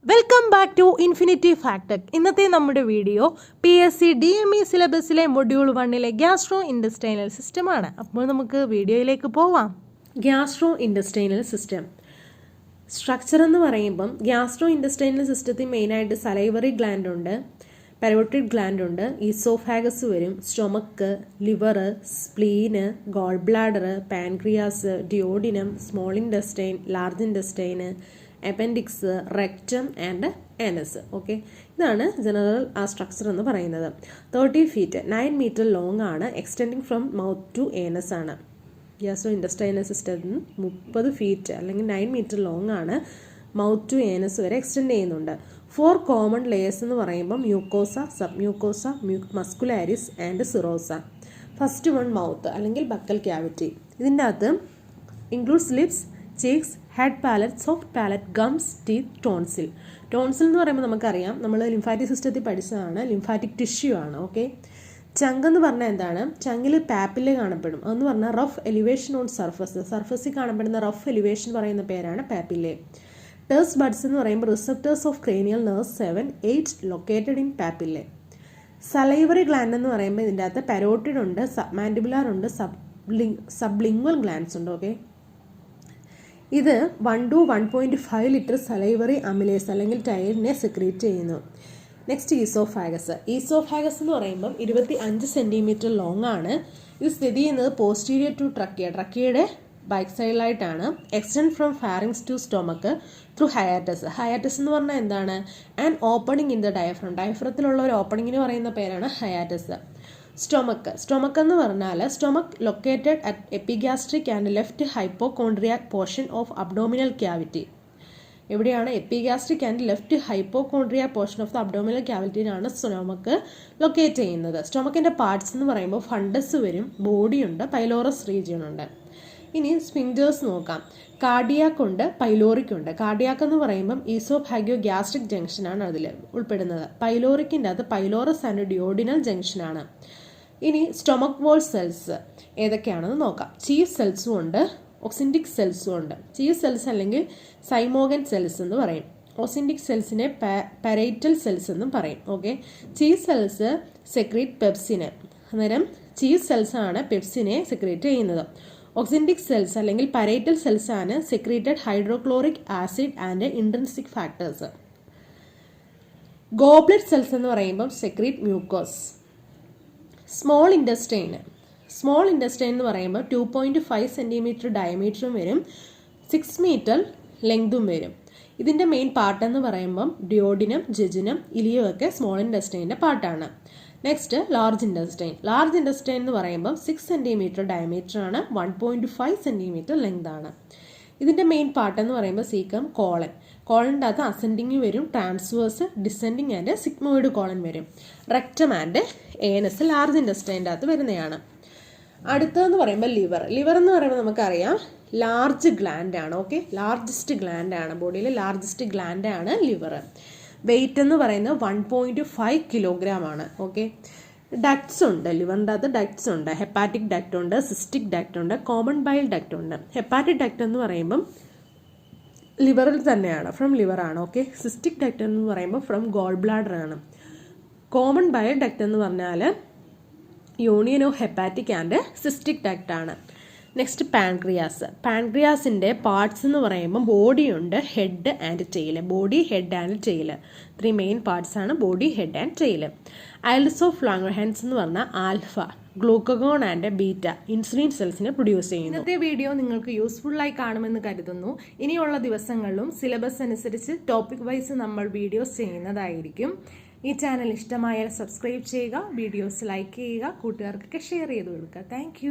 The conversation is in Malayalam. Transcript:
Welcome back to Infinity Factech. ഇന്നത്തെ നമ്മുടെ വീഡിയോ PSC DME സിലബസിലെ മൊഡ്യൂൾ 1 ഗ്യാസ്ട്രോ ഇൻറ്റസ്റ്റൈനൽ സിസ്റ്റമാണ്. അപ്പോൾ നമുക്ക് വീഡിയോയിലേക്ക് പോവാം. ഗ്യാസ്ട്രോ ഇൻറ്റസ്റ്റൈനൽ സിസ്റ്റം സ്ട്രക്ചർ എന്ന് പറയുമ്പം ഗ്യാസ്ട്രോ ഇൻറ്റസ്റ്റൈനൽ സിസ്റ്റത്തിൽ മെയിനായിട്ട് സലൈവറി ഗ്ലാൻഡ് ഉണ്ട്, പരോട്ടിഡ് ഗ്ലാൻഡ് ഉണ്ട്, ഈസോഫാഗസ് വരും, stomach, liver, spleen, gall bladder, pancreas, duodenum, small intestine, large intestine, appendix, rectum and anus. Okay, ഇതാണ് ജനറൽ ആ സ്ട്രക്ചർ എന്ന് പറയുന്നത്. 30 feet 9 meter ലോങ് ആണ്. Extending from mouth to anus ആണ്. ഗ്യാസ്ട്രോ ഇൻറ്റസ്റ്റൈനൽ സിസ്റ്റത്തിന് 30 feet അല്ലെങ്കിൽ 9 meter ലോങ് ആണ്. മൗത്ത് ടു ഏനസ് വരെ എക്സ്റ്റെൻഡ് ചെയ്യുന്നുണ്ട്. 4 കോമൺ ലെയേഴ്സ് എന്ന് പറയുമ്പോൾ mucosa, sub mucosa, muscularis and serosa. First one mouth അല്ലെങ്കിൽ ബക്കൽ ക്യാവിറ്റി. ഇതിൻ്റെ അകത്ത് includes lips, cheeks, head palate, soft palate, gums, teeth, tonsil. Tonsil എന്ന് പറയുമ്പോൾ നമുക്കറിയാം, നമ്മൾ ലിംഫാറ്റിക് സിസ്റ്റത്തിൽ പഠിച്ചതാണ്, ലിംഫാറ്റിക് ടിഷ്യൂ ആണ്. ഓക്കെ, ചങ്ക് എന്ന് പറഞ്ഞാൽ എന്താണ്? ചങ്കിൽ പാപ്പിലെ കാണപ്പെടും. അതെന്ന് പറഞ്ഞാൽ റഫ് എലിവേഷൻ ഓൺ സർഫസിൽ കാണപ്പെടുന്ന റഫ് എലിവേഷൻ പറയുന്ന പേരാണ് പാപ്പിലെ. ടേഴ്സ് ബഡ്സ് എന്ന് പറയുമ്പോൾ receptors of cranial nerve 7, 8 located in പാപ്പിലെ. Salivary gland എന്ന് പറയുമ്പോൾ ഇതിൻ്റെ അകത്ത് പരോട്ടിഡ് ഉണ്ട്, സബ്മാൻഡിബുലാർ ഉണ്ട്, സബ്ലിംഗ്വൽ ഗ്ലാൻഡ്സ് ഉണ്ട്. ഓക്കെ, ഇത് 1 to 1.5 ലിറ്റർ സലൈവറി അമിലേസ് അല്ലെങ്കിൽ ടൈലിനെ സെക്രീറ്റ് ചെയ്യുന്നു. Next oesophagus. ഈസോഫാഗസ് എന്ന് പറയുമ്പം 25 centimeter ലോങ് ആണ്. ഇത് സ്ഥിതി ചെയ്യുന്നത് പോസ്റ്റീരിയർ ടു ട്രക്കിയയുടെ ബാക്ക് സൈഡിലായിട്ടാണ്. Extend from pharynx to stomach through hiatus. Hiatus എന്ന് പറഞ്ഞാൽ എന്താണ്? ആൻഡ് ഓപ്പണിംഗ് ഇൻ ദ ഡയഫ്രത്തിലുള്ള ഒരു ഓപ്പണിങ്ങിന് പറയുന്ന പേരാണ് ഹയാറ്റസ്. സ്റ്റൊമക്ക് എന്ന് പറഞ്ഞാൽ stomach located at epigastric and left hypochondriac portion of abdominal cavity. എവിടെയാണ്? Epigastric and left hypochondriac portion of the abdominal ക്യാവിറ്റിയിലാണ് സ്റ്റൊമക്ക് ലൊക്കേറ്റ് ചെയ്യുന്നത്. സ്റ്റൊമക്കിൻ്റെ പാർട്സ് എന്ന് പറയുമ്പോൾ ഫണ്ടസ് വരും, ബോഡിയുണ്ട്, പൈലോറസ് റീജിയൻ ഉണ്ട്. ഇനി സ്ഫിങ്ക്റ്റേഴ്സ് നോക്കാം. കാർഡിയാക്ക് ഉണ്ട്, പൈലോറിക് ഉണ്ട്. കാർഡിയാക്ക് എന്ന് പറയുമ്പം ഈസോഫാഗിയോ ഗ്യാസ്ട്രിക് ജംഗ്ഷനാണ് അതിൽ ഉൾപ്പെടുന്നത്. പൈലോറിക്കിൻ്റെ അത് പൈലോറസ് ആൻഡ് ഡിയോഡിനൽ ജംഗ്ഷനാണ്. ഇനി സ്റ്റൊമക് വോൾ സെൽസ് ഏതൊക്കെയാണെന്ന് നോക്കാം. ചീഫ് സെൽസും ഉണ്ട്, ഒക്സിൻറ്റിക് സെൽസും ഉണ്ട്. ചീഫ് സെൽസ് അല്ലെങ്കിൽ സൈമോഗൻ സെൽസ് എന്ന് പറയും. ഒക്സിൻറ്റിക് സെൽസിനെ പരൈറ്റൽ സെൽസ് എന്നും പറയും. Okay, chief cells secrete pepsin. അന്നേരം ചീഫ് സെൽസ് ആണ് പെപ്സിനെ സെക്രീറ്റ് ചെയ്യുന്നത്. ഒക്സിൻറ്റിക് സെൽസ് അല്ലെങ്കിൽ പരൈറ്റൽ സെൽസ് ആണ് secreted hydrochloric acid and intrinsic factors. Goblet cells എന്ന് പറയുമ്പം സെക്രീറ്റ് മ്യൂക്കോസ്. സ്മോൾ ഇൻറ്റസ്റ്റൈൻ എന്ന് പറയുമ്പോൾ 2.5 centimeter ഡയമീറ്ററും വരും, 6 meter ലെങ്തും വരും. ഇതിൻ്റെ മെയിൻ പാർട്ട് എന്ന് പറയുമ്പം ഡിയോഡിനം, ജെജിനം, ഇലിയൊക്കെ സ്മോൾ ഇൻറ്റസ്റ്റൈൻ്റെ പാർട്ടാണ്. നെക്സ്റ്റ് ലാർജ് ഇൻറ്റസ്റ്റൈൻ എന്ന് പറയുമ്പോൾ 6 centimeter ഡയമീറ്റർ ആണ്, 1.5 centimeter ലെങ്ത് ആണ്. ഇതിൻ്റെ മെയിൻ പാർട്ട് എന്ന് പറയുമ്പോൾ സീക്കം, കോളൻ്റെ അകത്ത് അസെൻഡിങ് വരും, transverse, descending and sigmoid colon വരും. റെക്റ്റം ആൻഡ് ഏനസ് ലാർജ് ഇൻറ്റസ്റ്റൈൻ്റെ അകത്ത് വരുന്നതാണ്. അടുത്തതെന്ന് പറയുമ്പോൾ ലിവർ എന്ന് പറയുമ്പോൾ നമുക്കറിയാം ലാർജ് ഗ്ലാൻഡ് ആണ്. ഓക്കെ, ലാർജസ്റ്റ് ഗ്ലാൻഡ് ആണ്, ബോഡിയിലെ ലാർജസ്റ്റ് ഗ്ലാൻഡ് ആണ് ലിവർ. വെയിറ്റ് എന്ന് പറയുന്നത് 1.5 kilogram ആണ്. ഓക്കെ, ഡക്ട്സ് ഉണ്ട്, ലിവറിൻ്റെ അകത്ത് ഡക്ട്സ് ഉണ്ട്. ഹെപ്പാറ്റിക് ഡക്റ്റ് ഉണ്ട്, സിസ്റ്റിക് ഡക്റ്റ് ഉണ്ട്, കോമൺ ബൈൽ ഡക്റ്റ് ഉണ്ട്. ഹെപ്പാറ്റിക് ഡക്റ്റ് എന്ന് പറയുമ്പം ലിവറിൽ തന്നെയാണ്, ഫ്രം ലിവർ ആണ്. ഓക്കെ, സിസ്റ്റിക് ഡക്റ്റ് എന്ന് പറയുമ്പോൾ ഫ്രം ഗോൾ ബ്ലാഡർ ആണ്. കോമൺ ബൈൽ ഡക്റ്റ് എന്ന് പറഞ്ഞാൽ union of hepatic and cystic duct ആണ്. നെക്സ്റ്റ് പാൻക്രിയാസിൻ്റെ പാർട്സ് എന്ന് പറയുമ്പോൾ ബോഡിയുണ്ട്, head and tail. Body, head and tail, 3 main parts ആണ് body, head and tail. Isles of Langerhans എന്ന് പറഞ്ഞാൽ alpha, glucagon and beta insulin സെൽസിനെ പ്രൊഡ്യൂസ് ചെയ്യുന്നു. ഇന്നത്തെ വീഡിയോ നിങ്ങൾക്ക് യൂസ്ഫുള്ളായി കാണുമെന്ന് കരുതുന്നു. ഇനിയുള്ള ദിവസങ്ങളിലും സിലബസ് അനുസരിച്ച് ടോപ്പിക് വൈസ് നമ്മൾ വീഡിയോസ് ചെയ്യുന്നതായിരിക്കും. ഈ ചാനൽ ഇഷ്ടമായാൽ സബ്സ്ക്രൈബ് ചെയ്യുക, വീഡിയോസ് ലൈക്ക് ചെയ്യുക, കൂട്ടുകാർക്കൊക്കെ ഷെയർ ചെയ്ത് കൊടുക്കുക. താങ്ക്